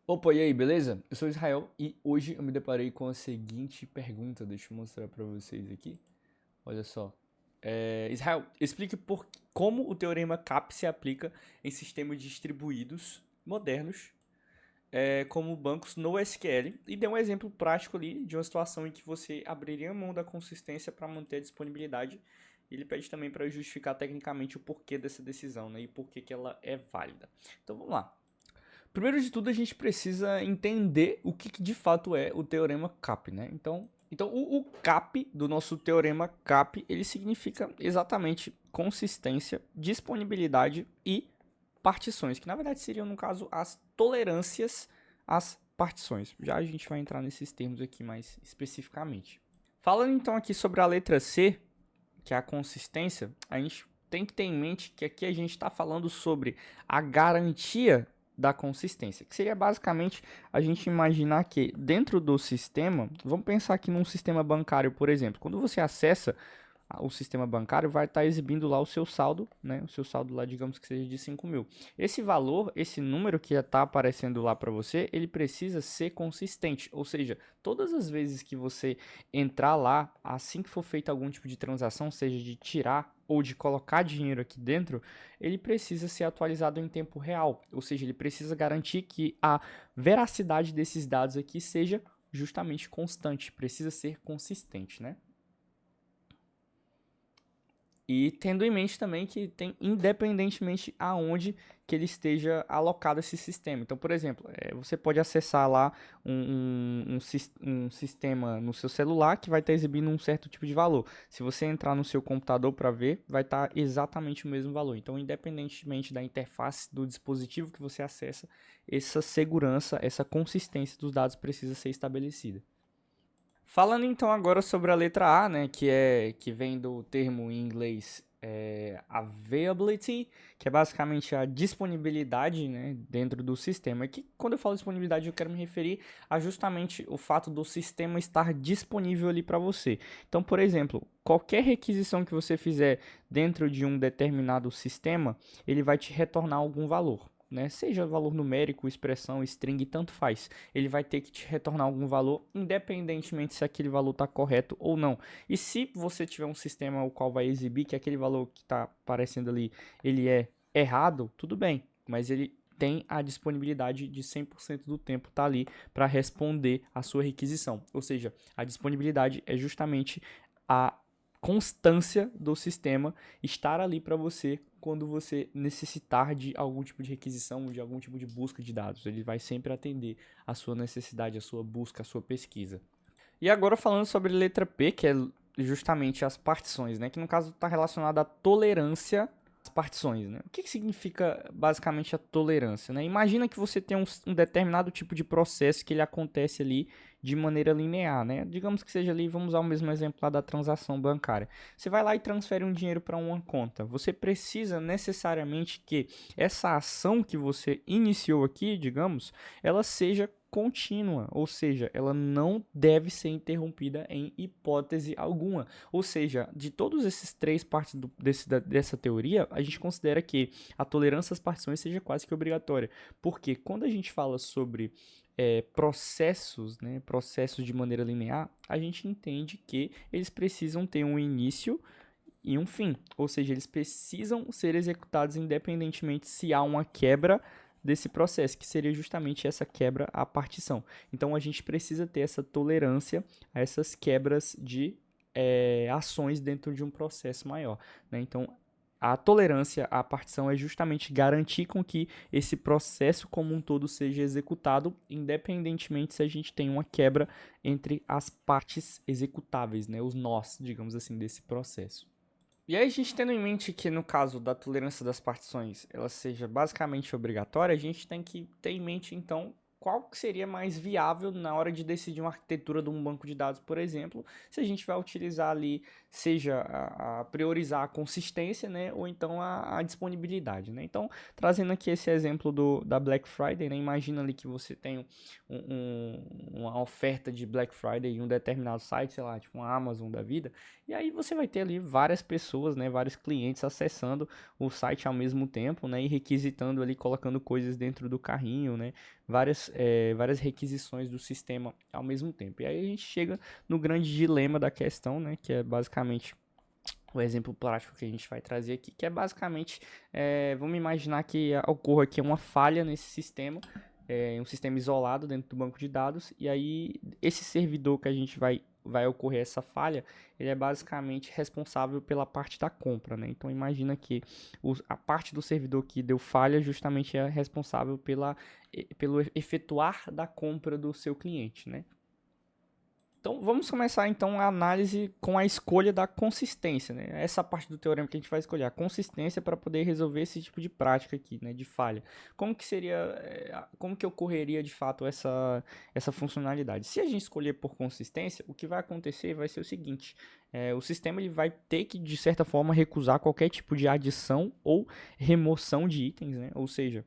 Opa, e aí, beleza? Eu sou Israel e hoje eu me deparei com a seguinte pergunta. Deixa eu mostrar pra vocês aqui. Olha só. Israel, explique como o teorema CAP se aplica em sistemas distribuídos modernos, como bancos no SQL, e dê um exemplo prático ali de uma situação em que você abriria mão da consistência para manter a disponibilidade. Ele pede também para justificar tecnicamente o porquê dessa decisão, né, e por que que ela é válida. Então vamos lá. Primeiro de tudo, a gente precisa entender o que de fato é o teorema CAP, né? Então o CAP do nosso teorema CAP, ele significa exatamente consistência, disponibilidade e partições, que na verdade seriam, no caso, as tolerâncias às partições. Já a gente vai entrar nesses termos aqui mais especificamente. Falando então aqui sobre a letra C, que é a consistência, a gente tem que ter em mente que aqui a gente está falando sobre a garantia da consistência, que seria basicamente a gente imaginar que dentro do sistema, vamos pensar aqui num sistema bancário, por exemplo, quando você acessa o sistema bancário, vai estar exibindo lá o seu saldo, né? O seu saldo lá, digamos que seja de 5 mil. Esse valor, esse número que está aparecendo lá para você, ele precisa ser consistente, ou seja, todas as vezes que você entrar lá, assim que for feita algum tipo de transação, seja de tirar ou de colocar dinheiro aqui dentro, ele precisa ser atualizado em tempo real, ou seja, ele precisa garantir que a veracidade desses dados aqui seja justamente constante, precisa ser consistente, né? E tendo em mente também que tem, independentemente aonde que ele esteja alocado esse sistema. Então, por exemplo, você pode acessar lá um sistema no seu celular que vai estar exibindo um certo tipo de valor. Se você entrar no seu computador para ver, vai estar exatamente o mesmo valor. Então, independentemente da interface do dispositivo que você acessa, essa segurança, essa consistência dos dados precisa ser estabelecida. Falando então agora sobre a letra A, né, que vem do termo em inglês availability, que é basicamente a disponibilidade, né, dentro do sistema. Que quando eu falo disponibilidade eu quero me referir a justamente o fato do sistema estar disponível ali para você. Então, por exemplo, qualquer requisição que você fizer dentro de um determinado sistema, ele vai te retornar algum valor, né? Seja valor numérico, expressão, string, tanto faz. Ele vai ter que te retornar algum valor, independentemente se aquele valor está correto ou não. E se você tiver um sistema o qual vai exibir que aquele valor que está aparecendo ali, ele é errado, tudo bem, mas ele tem a disponibilidade de 100% do tempo tá ali para responder a sua requisição. Ou seja, a disponibilidade é justamente a constância do sistema estar ali para você quando você necessitar de algum tipo de requisição, de algum tipo de busca de dados. Ele vai sempre atender a sua necessidade, a sua busca, a sua pesquisa. E agora falando sobre a letra P, que é justamente as partições, né? Que no caso está relacionado à tolerância às partições, né? O que significa basicamente a tolerância, né? Imagina que você tem um determinado tipo de processo que ele acontece ali de maneira linear, né? Digamos que seja ali, vamos usar o mesmo exemplo lá da transação bancária. Você vai lá e transfere um dinheiro para uma conta. Você precisa necessariamente que essa ação que você iniciou aqui, digamos, ela seja contínua, ou seja, ela não deve ser interrompida em hipótese alguma. Ou seja, de todos esses três partes dessa teoria, a gente considera que a tolerância às partições seja quase que obrigatória. Porque quando a gente fala sobre processos, né, processos de maneira linear, a gente entende que eles precisam ter um início e um fim, ou seja, eles precisam ser executados independentemente se há uma quebra desse processo, que seria justamente essa quebra à partição. Então a gente precisa ter essa tolerância a essas quebras de ações dentro de um processo maior, né? Então a tolerância à partição é justamente garantir com que esse processo como um todo seja executado, independentemente se a gente tem uma quebra entre as partes executáveis, né? Os nós, digamos assim, desse processo. E aí, a gente tendo em mente que no caso da tolerância das partições ela seja basicamente obrigatória, a gente tem que ter em mente então qual que seria mais viável na hora de decidir uma arquitetura de um banco de dados, por exemplo, se a gente vai utilizar ali, seja a priorizar a consistência, né, ou então a disponibilidade, né. Então, trazendo aqui esse exemplo da Black Friday, né, imagina ali que você tem uma oferta de Black Friday em um determinado site, sei lá, tipo uma Amazon da vida, e aí você vai ter ali várias pessoas, né, vários clientes acessando o site ao mesmo tempo, né, e requisitando ali, colocando coisas dentro do carrinho, né, várias várias requisições do sistema ao mesmo tempo. E aí a gente chega no grande dilema da questão, né, que é basicamente o exemplo prático que a gente vai trazer aqui, que é basicamente, vamos imaginar que ocorra aqui uma falha nesse sistema, um sistema isolado dentro do banco de dados, e aí esse servidor que a gente vai ocorrer essa falha, ele é basicamente responsável pela parte da compra, né? Então imagina que a parte do servidor que deu falha justamente é responsável pelo efetuar da compra do seu cliente, né? Então vamos começar então a análise com a escolha da consistência, né? Essa parte do teorema que a gente vai escolher, a consistência para poder resolver esse tipo de prática aqui, né, de falha. Como que seria, como que ocorreria de fato essa funcionalidade? Se a gente escolher por consistência, o que vai acontecer vai ser o seguinte: o sistema ele vai ter que de certa forma recusar qualquer tipo de adição ou remoção de itens, né? Ou seja,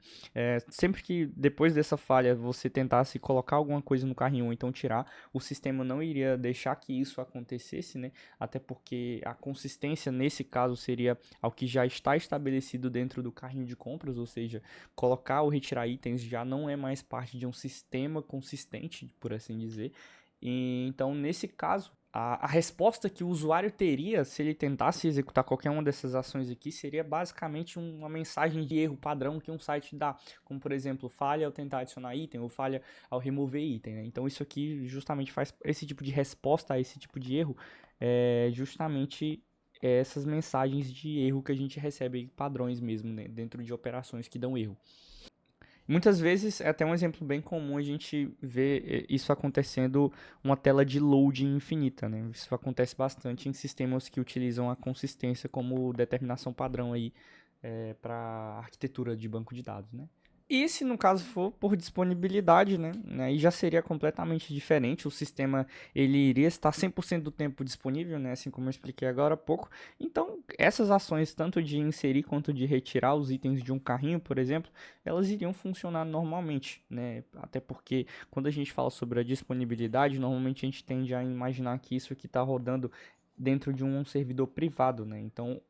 sempre que depois dessa falha você tentasse colocar alguma coisa no carrinho ou então tirar, o sistema não iria deixar que isso acontecesse, né? Até porque a consistência nesse caso seria ao que já está estabelecido dentro do carrinho de compras, ou seja, colocar ou retirar itens já não é mais parte de um sistema consistente, por assim dizer. E, então, nesse caso, a resposta que o usuário teria se ele tentasse executar qualquer uma dessas ações aqui seria basicamente uma mensagem de erro padrão que um site dá, como por exemplo, falha ao tentar adicionar item ou falha ao remover item, né? Então isso aqui justamente faz esse tipo de resposta a esse tipo de erro, justamente essas mensagens de erro que a gente recebe padrões mesmo, né, dentro de operações que dão erro. Muitas vezes, é até um exemplo bem comum a gente ver isso acontecendo, uma tela de loading infinita, né? Isso acontece bastante em sistemas que utilizam a consistência como determinação padrão aí para arquitetura de banco de dados, né? E se no caso for por disponibilidade, né, aí já seria completamente diferente, o sistema ele iria estar 100% do tempo disponível, né, assim como eu expliquei agora há pouco. Então, essas ações, tanto de inserir quanto de retirar os itens de um carrinho, por exemplo, elas iriam funcionar normalmente, né, até porque quando a gente fala sobre a disponibilidade, normalmente a gente tende a imaginar que isso aqui está rodando dentro de um servidor privado, né, então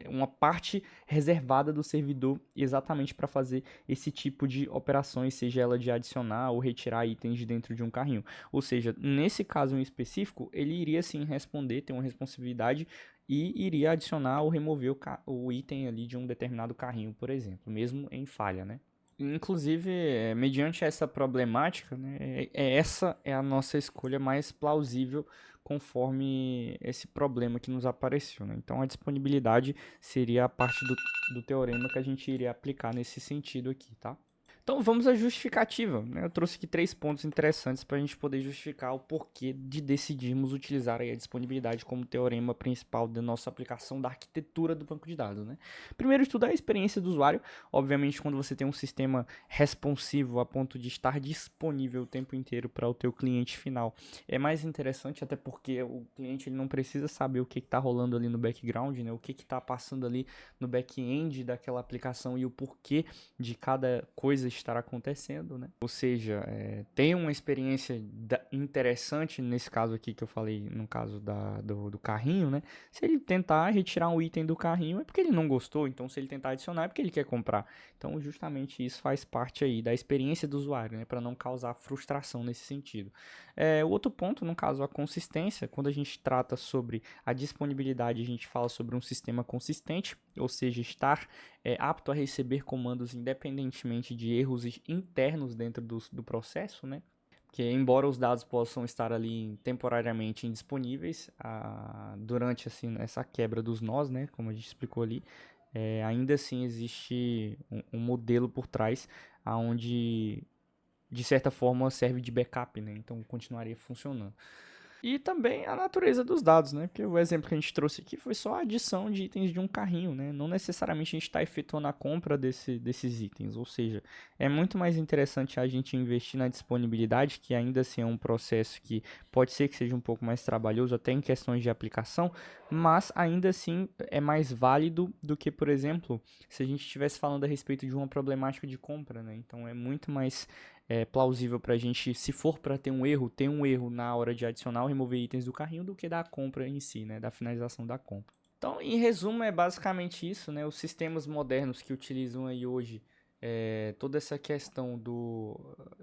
uma parte reservada do servidor exatamente para fazer esse tipo de operações, seja ela de adicionar ou retirar itens de dentro de um carrinho. Ou seja, nesse caso em específico, ele iria sim responder, ter uma responsabilidade e iria adicionar ou remover o item ali de um determinado carrinho, por exemplo, mesmo em falha, né? Inclusive, mediante essa problemática, né, essa é a nossa escolha mais plausível conforme esse problema que nos apareceu, né? Então, a disponibilidade seria a parte do teorema que a gente iria aplicar nesse sentido aqui, tá? Então vamos à justificativa, né? Eu trouxe aqui 3 pontos interessantes para a gente poder justificar o porquê de decidirmos utilizar aí a disponibilidade como teorema principal da nossa aplicação da arquitetura do banco de dados, né? Primeiro de tudo é a experiência do usuário. Obviamente, quando você tem um sistema responsivo a ponto de estar disponível o tempo inteiro para o teu cliente final, é mais interessante, até porque o cliente ele não precisa saber o que está rolando ali no background, né? O que está passando ali no back-end daquela aplicação e o porquê de cada coisa estar acontecendo, né? Ou seja, tem uma experiência interessante nesse caso aqui que eu falei, no caso do carrinho, né? Se ele tentar retirar um item do carrinho é porque ele não gostou, então se ele tentar adicionar é porque ele quer comprar. Então justamente isso faz parte aí da experiência do usuário, né? Para não causar frustração nesse sentido. O outro ponto, no caso, a consistência, quando a gente trata sobre a disponibilidade, a gente fala sobre um sistema consistente, ou seja, estar apto a receber comandos independentemente de erros internos dentro do processo, né? Que embora os dados possam estar ali temporariamente indisponíveis, durante assim essa quebra dos nós, né, como a gente explicou ali, ainda assim existe um modelo por trás, aonde de certa forma serve de backup, né? Então continuaria funcionando. E também a natureza dos dados, né? Porque o exemplo que a gente trouxe aqui foi só a adição de itens de um carrinho, né? Não necessariamente a gente está efetuando a compra desses itens. Ou seja, é muito mais interessante a gente investir na disponibilidade, que ainda assim é um processo que pode ser que seja um pouco mais trabalhoso, até em questões de aplicação, mas ainda assim é mais válido do que, por exemplo, se a gente estivesse falando a respeito de uma problemática de compra, né? Então é muito mais plausível para a gente, se for para ter um erro na hora de adicionar ou remover itens do carrinho do que da compra em si, né, da finalização da compra. Então, em resumo, é basicamente isso, né? Os sistemas modernos que utilizam aí hoje toda essa questão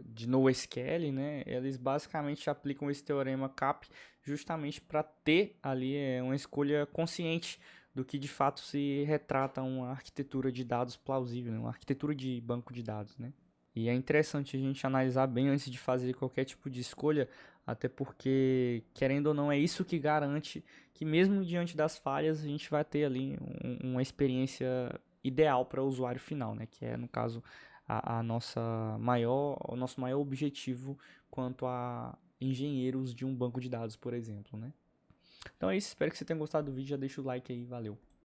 de NoSQL, né, eles basicamente aplicam esse teorema CAP justamente para ter ali uma escolha consciente do que de fato se retrata uma arquitetura de dados plausível, né, uma arquitetura de banco de dados, né. E é interessante a gente analisar bem antes de fazer qualquer tipo de escolha, até porque, querendo ou não, é isso que garante que mesmo diante das falhas, a gente vai ter ali uma experiência ideal para o usuário final, né? Que é, no caso, o nosso maior objetivo quanto a engenheiros de um banco de dados, por exemplo, né? Então é isso, espero que você tenha gostado do vídeo, já deixa o like aí, valeu!